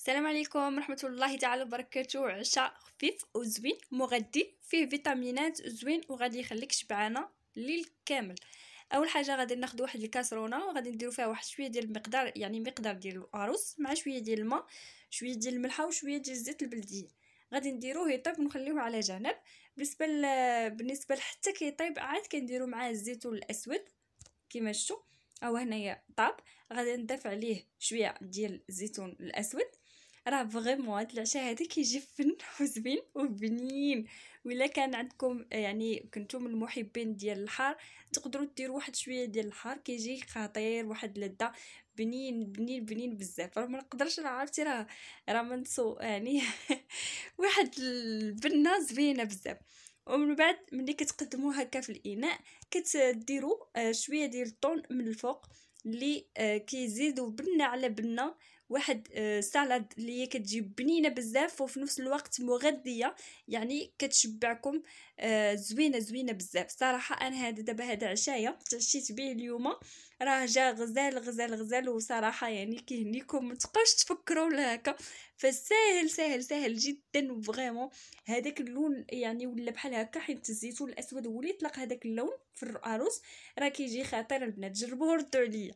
السلام عليكم ورحمة الله تعالى وبركاته. عشاء خفيف وزوين مغذي فيه فيتامينات زوين وغادي يخليك شبعانه الليل كامل. اول حاجه غادي ناخذ واحد الكاسرونه وغادي نديرو فيها واحد شويه ديال المقدار، يعني مقدار ديال الارز مع شويه ديال الماء، شويه ديال الملحه وشويه ديال الزيت البلديه. غادي نديروه يطيب ونخليوه على جنب. بالنسبه حتى كيطيب عاد كنديرو معاه الزيتون الاسود كما شفتوا. او هنايا طاب. غادي نضيف عليه شويه ديال الزيتون الاسود. راه فريمون هاد العشاء هذا كيجي فن وزوين وبنين. ولا كان عندكم يعني كنتم من المحبين ديال الحار تقدروا ديروا واحد شويه ديال الحار كيجي خطير، واحد اللذه بنين بنين بنين بزاف. راه ما نقدرش، راه عرفتي راه منسو يعني واحد البنه زوينه بزاف. ومن بعد ملي كتقدموه هكا في الاناء كتديروا شويه ديال الطون من الفوق اللي كيزيدوا بنه على بنه. واحد سالاد اللي هي كتجي بنينه بزاف وفي نفس الوقت مغذيه، يعني كتشبعكم زوينه زوينه بزاف. صراحه انا هذا دابا هذا عشايا تعشيت به اليوم، راه جا غزال غزال غزال. وصراحه يعني كيهنيكم، ما تبقاوش تفكروا ولا هكا، فسهل سهل سهل جدا فريمون. هذاك اللون يعني ولا بحال هكا، حيت الزيتون الاسود هو اللي يطلق هذاك اللون في الارز. راه كيجي خطير البنات، جربوه وردوا عليا.